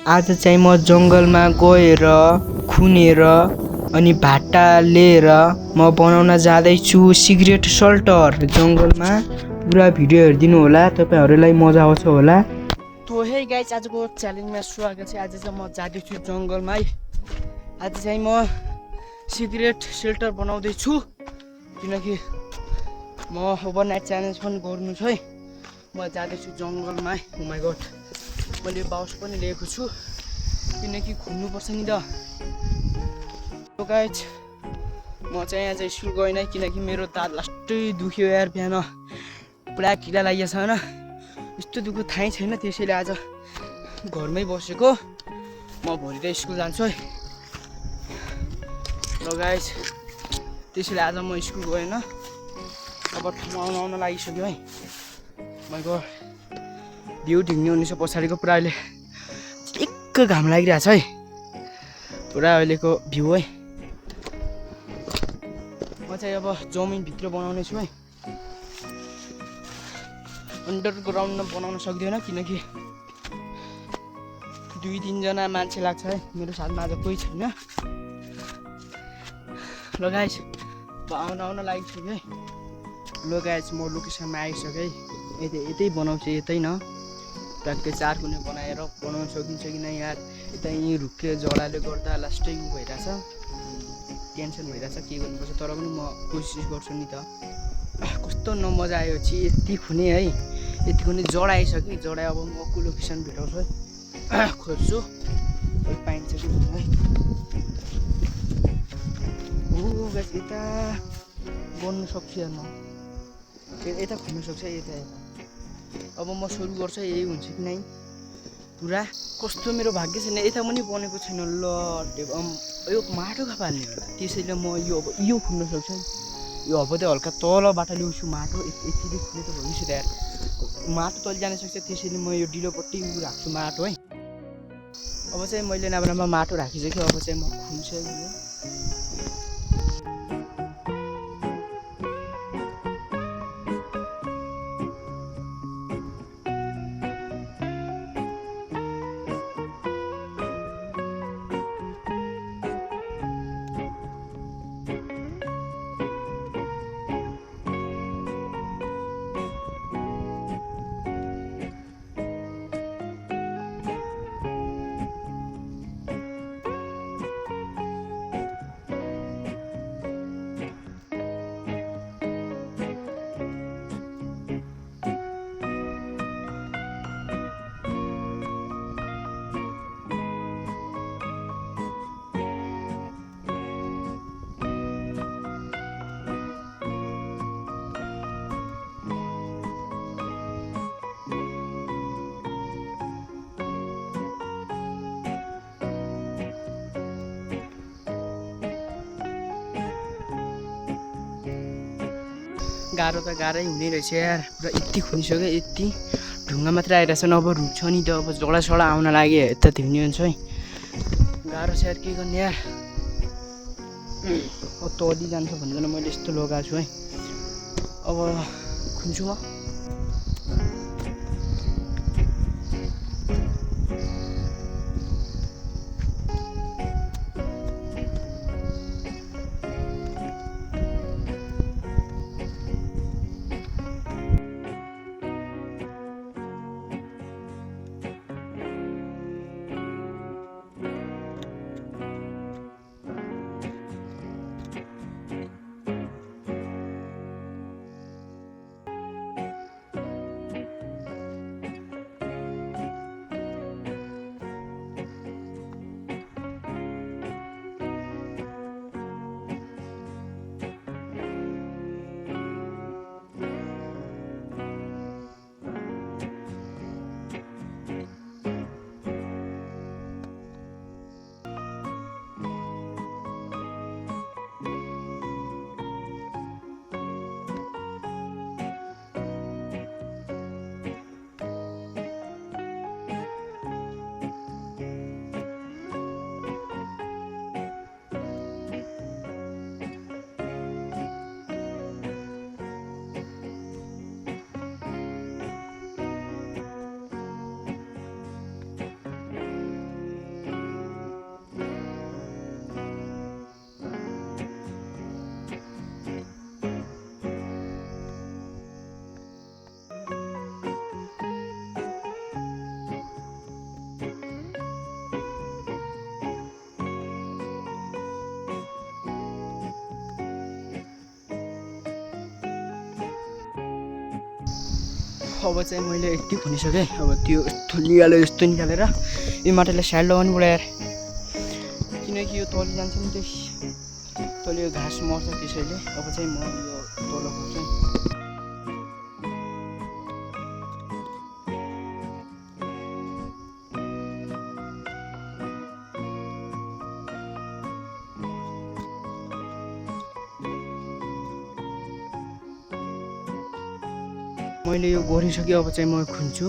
आज चाहिँ म जङ्गलमा गएर खुनेर अनि भाटा लिएर म बनाउन जाँदैछु सिगरेट सल्टर। जङ्गलमा पुरा भिडियो हेरिदिनु होला, तपाईँहरूलाई मजा आउँछ होला। तो हे गाइस, आजको च्यालेन्जमा स्वागत छ। आज चाहिँ म जाँदैछु जङ्गलमा है। आज चाहिँ म सिगरेट सेल्टर बनाउँदैछु किनकि म ओभरनाइट च्यालेन्ज पनि गर्नु छ है। म जाँदैछु जङ्गलमा है। ओ माई गड, मैले बाउस पनि लिएको छु किनकि खुन्नुपर्छ नि त। तो गाइस, म चाहिँ आज स्कुल गइनँ किनकि मेरो दाँत लास्टै दुख्यो यार। बिहान पुरा किरा लागेको छ होइन, यस्तो दुःख थाहै छैन। त्यसैले आज घरमै बसेको। म भोलि त स्कुल जान्छु है। र गाइस, त्यसैले आज म स्कुल गएन। अब ठाउँ आउन लागिसक्यो है। माइ गड, भ्यू ढिङ्ने हुनेछ पछाडिको। पुरा अहिले एक घाम लागिरहेको छ है, पुरा अहिलेको भ्यू है। म चाहिँ अब जमिनभित्र बनाउने छु है। अन्डरग्राउन्डमा बनाउन सक्दैन किनकि 2-3 जना मान्छे लाग्छ है। मेरो साथमा आज कोही छैन। ल गाइस, आउन लागिसक्यो है। ल गाइस, म लोकेसनमा आइसकेँ है। यतै बनाउँछु, यतै न ट्याक्कै 4 कुने बनाएर बनाउन सकिन्छ कि नै यार। यता यहीँ रुखे जडाले गर्दा लास्टै भइरहेछ, टेन्सन भइरहेछ के गर्नुपर्छ। तर पनि म कोसिस गर्छु नि त। कस्तो नमजा आयो छि। यति खुने है, यति खुने जडा आइसक्यो। जडा अब म अर्को लोकेसन भेटाउँछु है, खोज्छु पाइन्छ कि है। हो गाइस, यता बन्नु सक्छ या न, यता खुल्नु सक्छ। यता अब म सुरु गर्छु, यही हुन्छ कि नै। पुरा कस्तो मेरो भाग्य छैन, यता पनि बनेको छैन। ल यो माटो कहाँ पाल्ने होला। त्यसैले म यो खुल्न सक्छ। यो अब चाहिँ हल्का तलबाट ल्याउँछु माटो। यतिले खुले त भइसक्यो यार, माटो तल जान सक्छ। त्यसैले म यो डिलोपट्टि राख्छु माटो है। अब चाहिँ मैले नराम्रो माटो राखिसकेँ। अब चाहिँ म खुल्छु यो। गाह्रो त गाह्रै हुने रहेछ यार। पुरा यति खुनिसक्यो, यति ढुङ्गा मात्रै आइरहेछ। अब रुख्छ नि त, अब जडासडा आउन लाग्यो यता धिम्ने हुन्छ है। गाह्रो छ यार, के गर्ने यार। अब तली जान्छ भनेर मैले यस्तो लगाएको छु है। अब खुन्छु म। अब चाहिँ मैले यति खनिसकेँ। अब त्यो यस्तो निकालेर यो माटोलाई साइड लगाउनु पर्यो यार, किनकि यो तल जान्छ नि, तल यो घाँस मर्छ त्यसैले। अब चाहिँ म यो तल खोज्छु। मैले यो गरिसकेँ, अब चाहिँ म खुन्छु।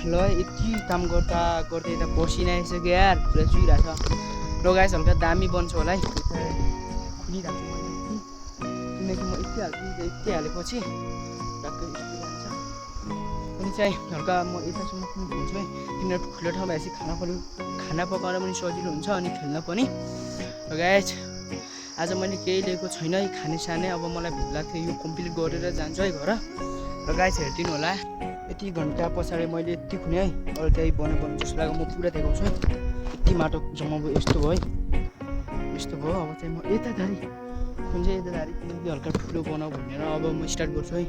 ल यति काम गर्दा गर्दै यता पसिना आइसक्यो यार, पुरा चुइरहेको छ। र गाइस हल्का दामी बन्छ होला है, खुलिरहेको छु मैले किनकि म यति हालेपछि टक्कै यस्तो जान्छ। अनि चाहिँ हल्का म यतासम्म पनि खोज्छु है, किनभने खुल्लो ठाउँमा भएपछि खाना पकाउन पनि सजिलो हुन्छ अनि खेल्न पनि। र गाइस आज मैले केही लिएको छैन है खाने। अब मलाई भोक लाग्थ्यो, यो कम्प्लिट गरेर जान्छु है घर। र गाइस हेरिदिनु होला, यति घन्टा पछाडि मैले यति खुने है, अरू त्यही बनाउनु जस्तो लाग्यो। म पुरा देखाउँछु है, यति माटो जम्मा भयो, यस्तो भयो है, यस्तो भयो। अब चाहिँ म यताधारी किनकि हल्का ठुलो बनाऊ भनेर अब म स्टार्ट गर्छु है।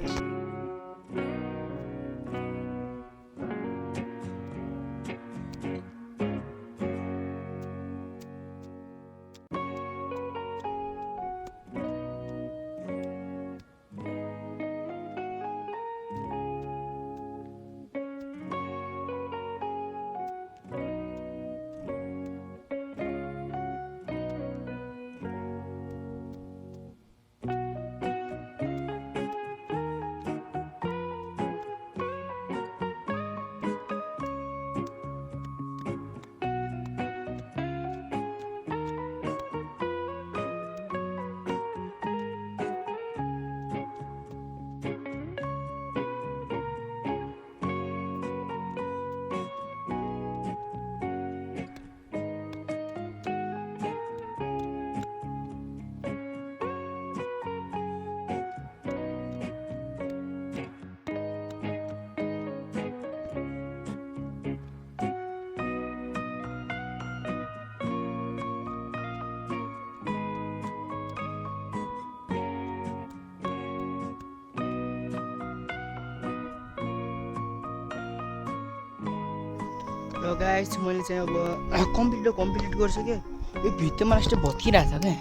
र गाइस मैले चाहिँ अब कम्प्लिट गरिसकेँ। यो भित्तामा लास्ट भत्किरहेको छ क्या,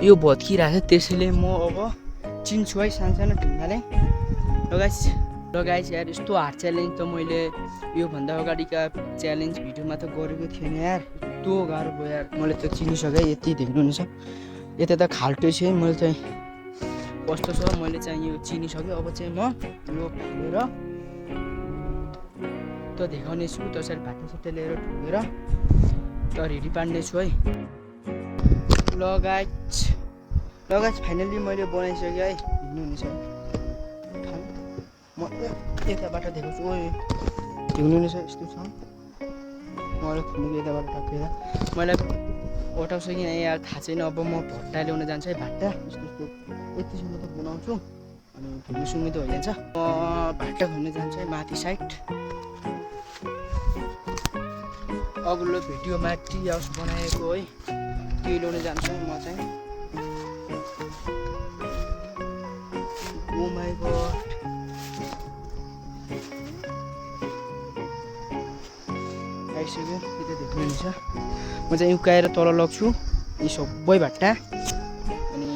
यो भत्किरहेको छ, त्यसैले म अब चिन्छु है सानो ढुङ्गाले। र गाइस यार यस्तो हार्ड च्यालेन्ज त मैले योभन्दा अगाडिका च्यालेन्ज भिडियोमा त गरेको थिएन यार, यस्तो गाह्रो भयो यार। मैले त चिनिसकेँ, यति देख्नुहुनेछ यता त खाल्टो छ, मैले चाहिँ कस्तो छ मैले चाहिँ यो चिनिसकेँ। अब चाहिँ म यो फालेर त देखाउने छु, त्यसरी भाटा लिएर ढुकेर त रेडी पार्ने छु है। ल गाइस फाइनली मैले बनाइसकेँ है, हेर्नुहुनेछ। म यताबाट देखाउँछु, हेर्नुहुनेछ यस्तो छ। मैले खुलेको यताबाट टक्केर मैले अटाउँछु कि यहाँ थाहा छैन। अब म भट्टा ल्याउन जान्छु है, भाटा यस्तो यतिसम्म त बनाउँछु अनि ढुङ्गुसुङ्गी त भइजान्छ। म भाटा खुल्न जान्छु है माथि साइड। अघिल्लो भिडियोमा टी हाउस बनाएको है त्यही ल्याउन जान्छु म चाहिँ। ओ माई गॉड आइसक्यो यता देख्नुहुन्छ। म चाहिँ उकाएर तल लग्छु यी सबै भट्टा। अनि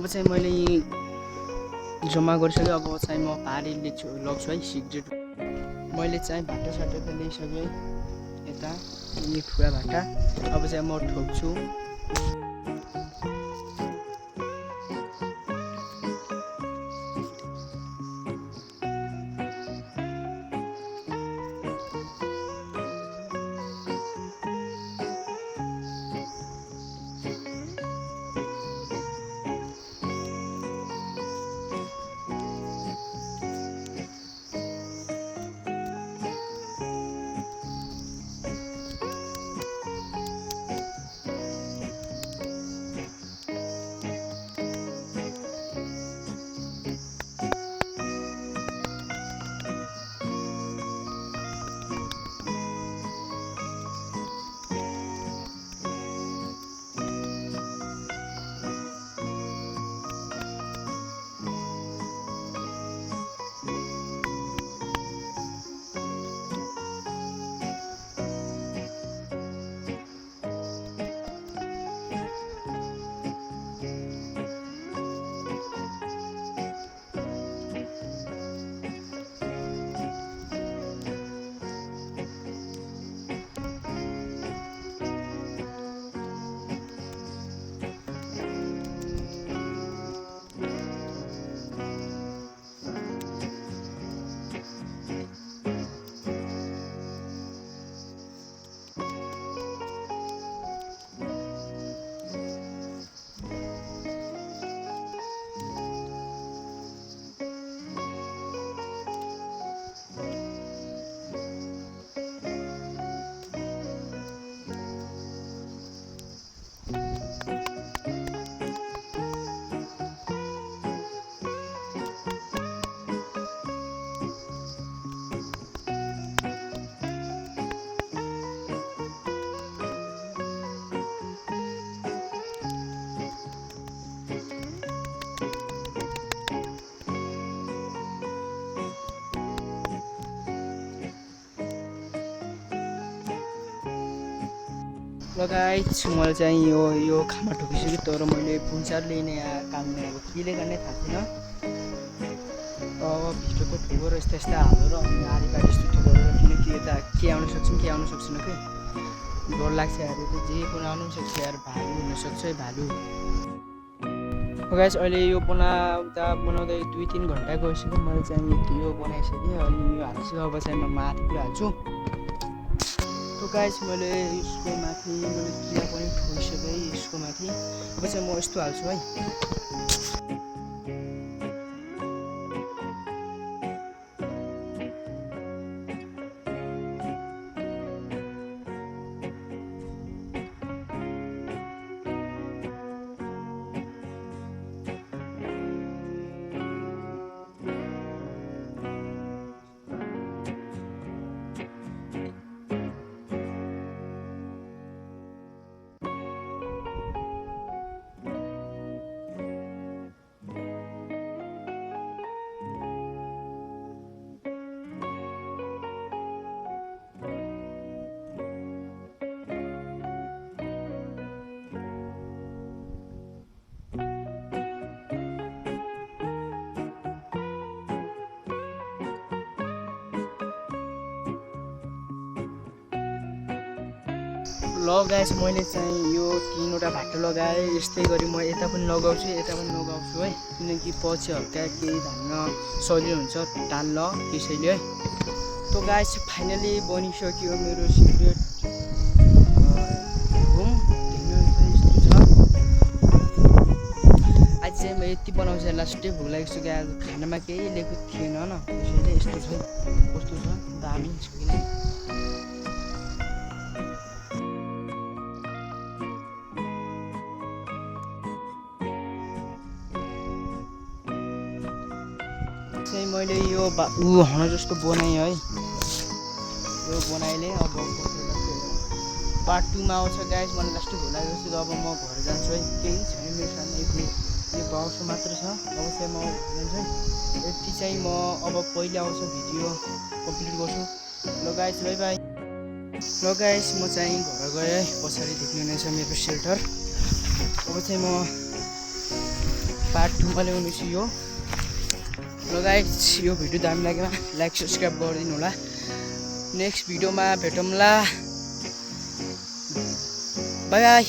अब चाहिँ मैले जम्मा गरिसकेँ। अब चाहिँ म पारी लग्छु है सिगरेट। मैले चाहिँ भाटासाटा त ल्याइसकेँ यता यी ठुला भाटा। अब चाहिँ म ठोक्छु। लगायत मैले चाहिँ यो खाना ठोकिसकेँ। तर मैले पुन्चारले नै काम नै अब केले गर्ने थाहा छैन। अब भिडियो त ठोकेर यस्तो यस्तो हालेर अनि आधीबारी यस्तो ठोकेर, किनकि यता के आउन सक्छौँ के आउन सक्छौँ कि डर लाग्छ यार। जे पनि आउनु पनि सक्छ यार, भालु हुनसक्छ है भालु। गाइस अहिले यो बनाउँदै 2-3 घन्टा गइसक्यो। मैले चाहिँ यो बनाइसकेँ अनि यो हालिसकेँ। अब चाहिँ म माथि हाल्छु। तो गाइस मैले यसको माथि मैले किरा पनि ठोकिसकेँ यसको माथि। अब चाहिँ म यस्तो हाल्छु है। ल गाइस मैले चाहिँ यो 3वटा भाटो लगाएँ। यस्तै गरी म यता पनि लगाउँछु यता पनि लगाउँछु है, किनकि पछि हल्का केही धान्न सजिलो हुन्छ टाल्न त्यसैले है। त गाइस फाइनली बनिसक्यो मेरो सिक्रेट होम। यस्तो छ। आज चाहिँ म यति बनाउँछु लास्टै भोक लागेको छु। आज खानामा केही लिएको थिएन न, त्यसैले यस्तो छ। कस्तो छ दामी छ कि चाहिँ मैले यो हन जस्तो बनाएँ है। यो बनाइले अब पार्ट 2 मा आउँछ गाइस। मलाई लास्टै भोक लागेको छु। अब म घर जान्छु है, केही छैन मेरो साथमा। यो बाउस मात्र छ। अब चाहिँ म घर जान्छु है। यति चाहिँ म अब पहिले आउँछ भिडियो कम्प्लिट गर्छु। ल गाइस बाई बाई। ल गाइस म चाहिँ घर गएँ है। पछाडि देख्नु नै छ मेरो सेल्टर। अब चाहिँ म पार्ट 2 मा ल्याउनु छु यो। ल गाइस यो भिडियो दामी लाग्यो लाइक सब्सक्राइब गरिदिनु होला। नेक्स्ट भिडियोमा भेटौँला। By by.